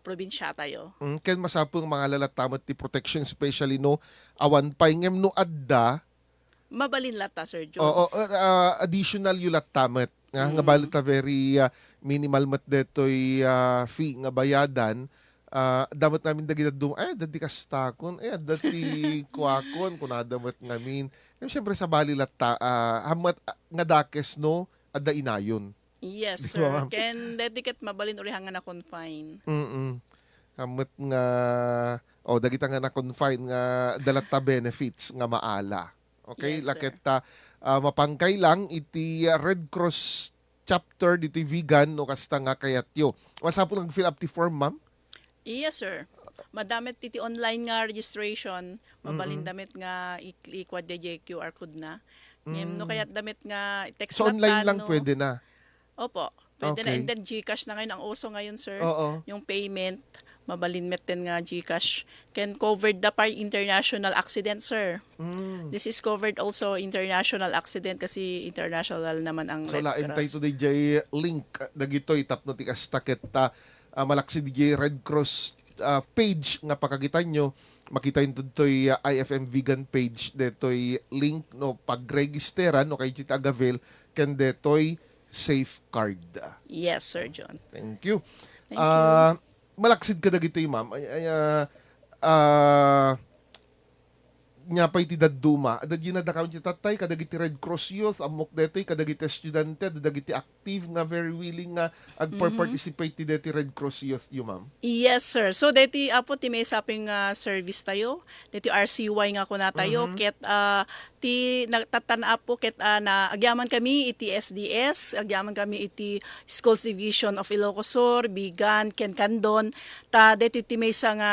S2: probinsya tayo.
S1: Ken masapong mga lalatamot ti protection especially no awan paingem no adda
S2: Mabalin lata Sir John.
S1: oo additional yulat tamet nga balit ta very minimal mat detoy fee nga bayadan damat namin dagi dadi kastakon dati kuakon kunadamat ngamin syempre sa bali latta hamat nga dakes no adda inayon.
S2: Yes
S1: Di ba,
S2: sir.
S1: ma'am?
S2: Ken dediket mabalin uri hanga na confine.
S1: Hamat nga dagita nga na confine nga dalata benefits nga maala. Okay,
S2: Yes, sir.
S1: laket mapangkay lang iti Red Cross chapter dito vegan no kasta nga kayatyo. Wasapon nag fill up ti form ma'am?
S2: Yes, sir. Madamit iti online nga registration, mabalin damit nga i-quad DJ QR code na. No kaya damit nga text
S1: So online lang
S2: no?
S1: pwede na.
S2: Opo. Pwede na.
S1: Okay.
S2: And then Gcash na ngayon ang uso ngayon, sir.
S1: Oo.
S2: Yung payment, mabalin met din nga Gcash. Can covered the par international accident, sir. This is covered also international accident kasi international naman ang
S1: So
S2: Red
S1: lain tayo
S2: Cross.
S1: to DJ link dagitoy tapno ti kastakit malaksi DJ Red Cross page nga pakagitan nyo makita yun to'y IFM Vegan page detoy link no pagregisteran no kay Chita Agavel ken detoy safeguard.
S2: Yes, Sir John.
S1: Thank you.
S2: Thank you.
S1: Malaksid ka dagitoy ma'am nya pa'y ti dadduma. Adad yun na dakawin ti tatay, kadagiti Red Cross Youth, amok detoy, kadagiti estudyante, kadagiti active nga very willing nga agpa-participate ti deti Red Cross Youth yu, ma'am.
S2: Yes, sir. So, deti apo ti may saping service tayo. Deti RCY nga ko na tayo. Ket ti nagtatana po ket na agyaman kami iti SDS, agyaman kami iti Schools Division of Ilocos Sur, Bigan, Ken Candon. Ta deti ti may sa nga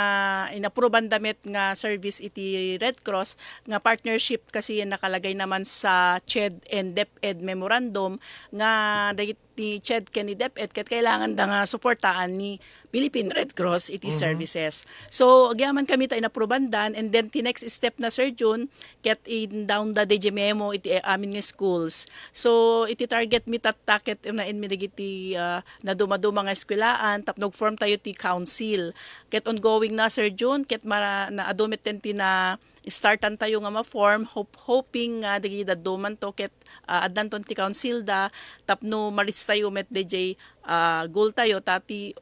S2: inaproban damit nga service iti Red Cross nga partnership kasi yan nakalagay naman sa CHED and DepEd memorandum nga dagiti CHED ken ni DepEd ket kailangan da nga suportaan ni Philippine Red Cross iti services. So agyaman kami ta inaprobandan, and then ti next step na Sir June ket in down the DJ memo iti amin nga schools. So iti target mi tattaket na in midagiti na dumaduma nga eskwelahan tapnog form tayo ti council. Ket ongoing na Sir June ket na adumit ti na startan tayo nga ma-form, hoping nga dagi daduman to ket addanton ti council da tapno marits tayo met DJ goal tayo tati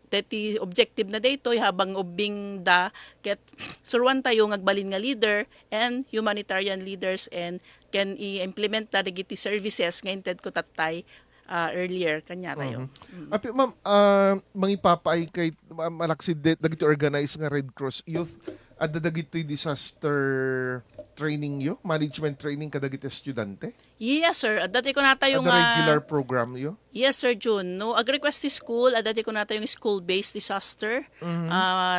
S2: objective na daytoy habang ubing da ket surwan tayo ngagbalin nga leader and humanitarian leaders and can i-implement da dagiti services nga inted ko tatay earlier kanya tayo.
S1: Api, ma'am, mangipapaay kay malaksid dagiti organized nga Red Cross Youth at dagiti disaster training yo, management training kadagiti estudyante?
S2: Yes, sir. Dati ko na tayo
S1: At the
S2: nga
S1: regular program yo?
S2: Yes, Sir June. No, ag-request ti school, dati ko na tayo yung school-based disaster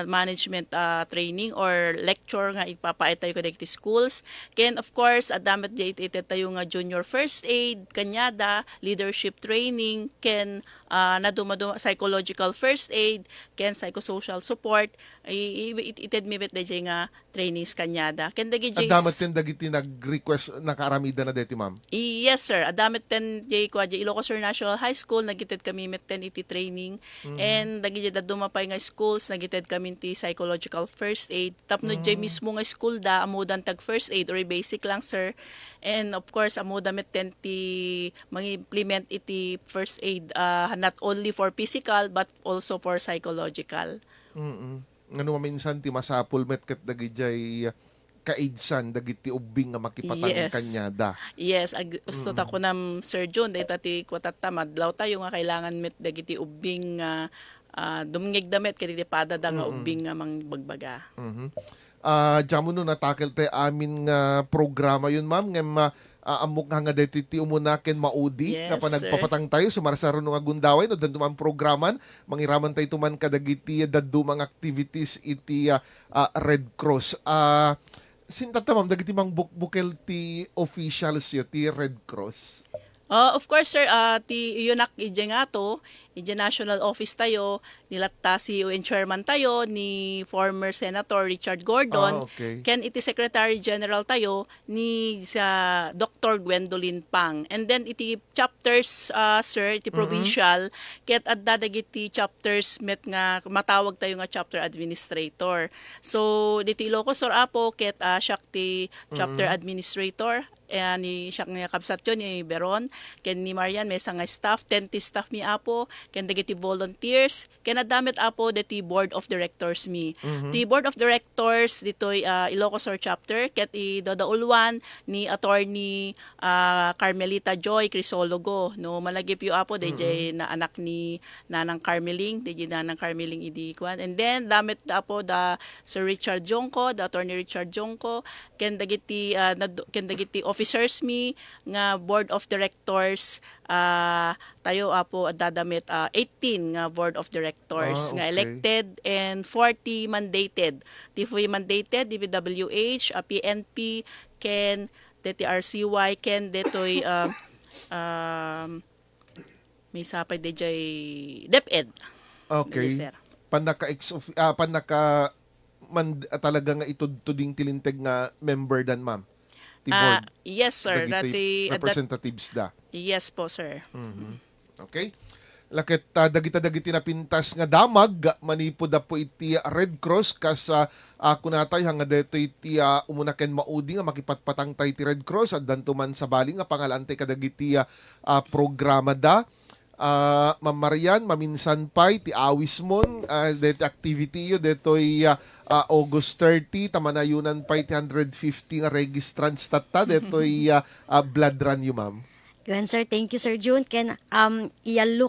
S2: management training or lecture nga ipapaay tayo kadagiti schools. Ken of course, adamet di iti tayo nga junior first aid, kanyada, leadership training, ken naduma psychological first aid, ken psychosocial support, ited mi bet DJ nga trainees kanyada. Ken dagi
S1: At damat din dagiti nag-request nakaramida na deti, ma'am?
S2: Yes, sir. Adamet ten jay ko Ilocos Sur National High School nagited kami met ten iti training and dagi jay dumapay nga schools nagited kami ti psychological first aid. Tapno jay mismo nga school da amudan tag first aid or basic lang, sir. And of course amuda met ten ti mang-implement iti first aid not only for physical but also for psychological.
S1: Ngano minsan ti masapul met ket dagi jay kaidsan dagiti ubing nga makipatang kanyada.
S2: Yes, gusto ta ko nam Sir John dayta ti kwatata madlaw tayo nga kailangan met dagiti ubing dumngeg damet ket iti padada nga ubing nga mangbagbaga.
S1: Jamo no natakel te amin nga programa yun, ma'am, nga amok nga deti ti umunaken maudi
S2: Yes,
S1: nga panagpapatang tayo sumarsaro nga gundaway no danduman programan mangiraman tayo tuman kadagiti daddumang activities iti Red Cross. Sinta ma'am dagiti mang bukel ti officials yo ti Red Cross.
S2: Of course, sir, ti yunak ije nga to, ije national office tayo, nilatta si UN chairman tayo, ni former Senator Richard Gordon,
S1: Okay.
S2: ken iti Secretary General tayo, ni sa Dr. Gwendolyn Pang. And then iti chapters, sir, iti provincial, ket adda dagiti chapters met nga matawag tayo nga chapter administrator. So, dito Ilocos Sur apo, ket siya ti chapter administrator, ni siya nga kabsat yun, ni Beron, ken ni Marian, may nga staff, 10 staff mi apo, ken dagiti volunteers, ken adamit apo deti board of directors mi. Ti board of directors ditoy Ilocos Sur chapter, ket idadaulwan ni attorney Carmelita Joy Crisologo, no malagip yu apo DJ na anak ni Nanang Carmeling, DJ Nanang Carmeling idi kwan. And then damit apo da Sir Richard Jonko, the attorney Richard Jonko, ken dagiti officers mi nga board of directors tayo apo dadamit 18 nga board of directors nga elected and 40 mandated. Ti mandated DPWH, PNP, ken DTRCY, ken detoy may sapay DJ DepEd.
S1: Okay.
S2: Yes, sir.
S1: Panaka talaga nga itudtuding tilinteg nga member dan, ma'am. Ti board.
S2: Yes, sir.
S1: Dagiti representatives da.
S2: Yes po, sir.
S1: Okay? Lakit dagiti napintas nga damag manipod po iti Red Cross kas kunatay hanga deto iti umunaken maudi nga makipatpatang tay ti Red Cross at dantuman sa bali nga pangalante kadagiti programa da. Ma'am Marian, maminsan pa'y ti awis mon, deti activity yo, detoy August 30, tamanayunan pa'y ti 150 nga registrants tatta, detoy blood run yo, ma'am.
S3: Yun, sir. Thank you, Sir June. Ken, alo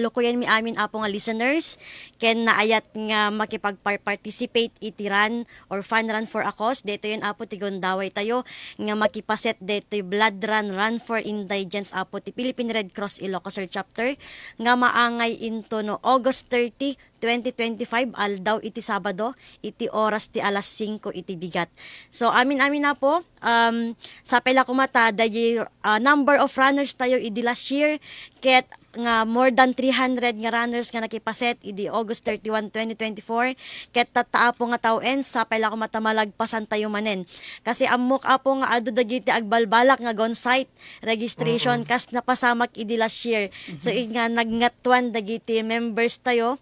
S3: ko yan mi amin apo nga listeners. Ken naayat nga makipag-participate iti run or fun run for a cause. Dito yun apo ti Gondaway tayo nga makipaset dito blood run for indigents apo ti Philippine Red Cross Ilocos Sur Chapter nga maangay into no August 30, 2025 aldaw iti Sabado iti oras ti alas 5 iti bigat. So amin na po sa pela kumata dayi number of runners tayo idi last year ket nga more than 300 nga runners nga nakipaset idi August 31, 2024 ket tattaapo nga tawen sa pela kumata malagpasan tayo manen. Kasi amok apo nga adu dagiti agbalbalak nga on-site registration kas napasamak idi last year. So nga nagngatwan dagiti members tayo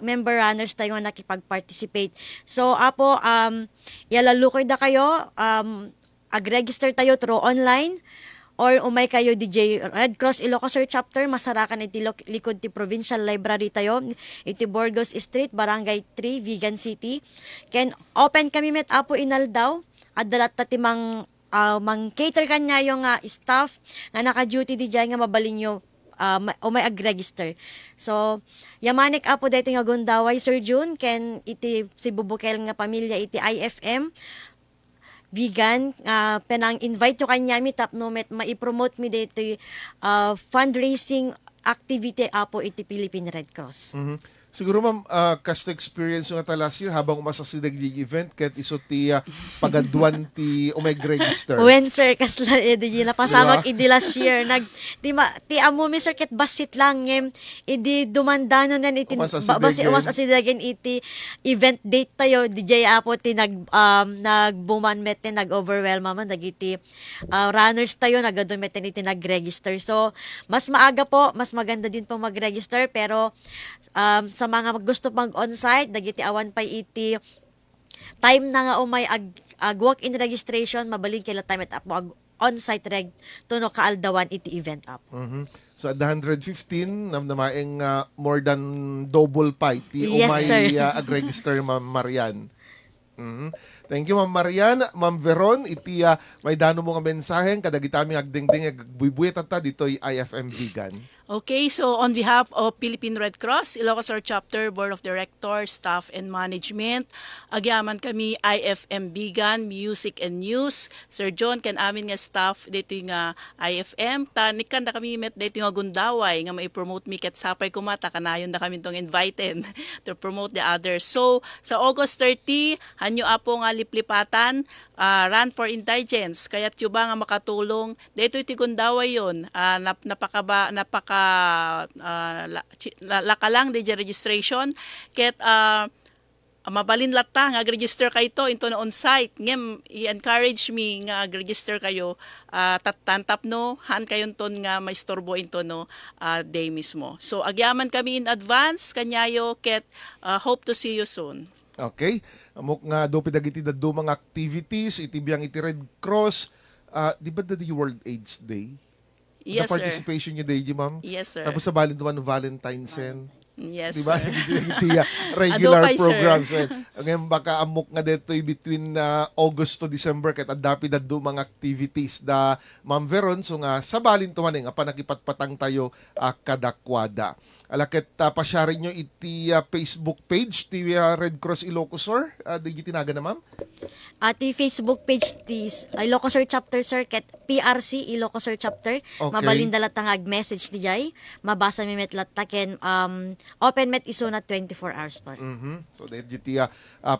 S3: member runners tayo nga nakipag-participate. So apo yalalukoy da kayo ag-register tayo through online or umay kayo DJ Red Cross Ilocos Sur Chapter masarakan iti likod ti Provincial Library tayo iti Burgos Street Barangay 3 Vigan City. Ken open kami met apo inaldaw adalat ta ti mang cater kanya yung staff nga naka-duty di jay nga mabalinyo may ag-register. So, yamanik apo dito nga Gondaway, Sir June, ken iti si Bubukel nga pamilya iti IFM, vegan, penang invite to kanya mi tapno met maipromote mi dito fundraising activity apo iti Philippine Red Cross.
S1: Siguro ma'am, kasta experience nga ta last year habang umasa si dagdig event ket iso ti pagaduan ti register.
S3: When sir kasla idi napasamak idi last year ti amo mi sir ket basit lang idi dumandano nan iti basi was asidagen iti event date tayo DJ apo ti nagbuman met nag-overwhelm man dagiti runners tayo nagadun met iti nag-register. So mas maaga po, mas maganda din po mag-register pero sa mga gusto pang on-site, dagiti awan pa iti time na nga umay walk-in registration, mabaling kila time at apo on-site reg tuno kaaldawan iti event up.
S1: So at the 115, namnamaing more than double pa iti
S3: Yes,
S1: umay
S3: sir.
S1: ag-register, Ma'am Marian. Thank you, Ma'am Marian. Ma'am Veron, iti may dano mo nga mensahe kadagitami agdingding agbubuet at dito'y IFM Vegan.
S2: Okay, so on behalf of Philippine Red Cross, Ilocos Sur Chapter, Board of Directors, Staff and Management, agyaman kami IFM Vegan, Music and News. Sir John, kan amin nga staff dito nga IFM. Tanikan na kami met dito nga Gundaway, nga mai-promote mi ket sapay kumata, kanayon na kami tong invited to promote the others. So, sa August 30, hanyo apo nga liplipatan, Run for Indigents. Kaya't yung ba nga makatulong, dito iti Gundaway yun, lakalang di registration ket mabalin latta nga ag-register kayo into na on-site ngem i-encourage me nga ag-register kayo tantap no han kayon ton nga maistorbo into no day mismo. So agyaman kami in advance kanyayo ket hope to see you soon.
S1: Okay. Amok nga do dagiti daddo mga activities iti biyang iti Red Cross. Di ba the World AIDS Day?
S2: Yes,
S1: The
S2: sir.
S1: participation niyo day, ma'am?
S2: Yes, sir.
S1: Tapos sa balin naman Valentine's and
S2: Yes,
S1: diba?
S2: sir.
S1: Regular
S2: Adopay, sir.
S1: programs. Ngayon baka amok nga dito between August to December ket addapi daddo mga activities da Ma'am Veron so nga sa balin tuman nga panakipatpatang tayo kadakwada. Alakit pasyare nyo iti Facebook page ti Red Cross Ilocos Sur. Di tinaga na, ma'am?
S3: Ati Facebook page ti Ilocos Sur Chapter sir ket PRC Ilocos Sur Chapter.
S1: Okay.
S3: Mabalin dalat message di jay. Mabasa mi met latta ken open met isuna 24 hours pa.
S1: So dagiti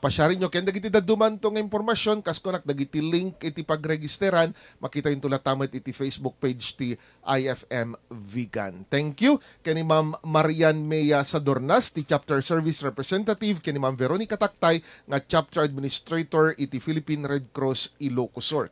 S1: pasyare nyo ken dagiti dadduman tong impormasyon kas konak dagiti link iti pagregisteran makita yung tulatamet iti Facebook page ti IFM Vegan. Thank you kani Ma'am Marian Mea Sadornas ti Chapter Service Representative kani Ma'am Veronica Taktay nga Chapter Administrator iti Philippine Red Cross Ilocos Sur.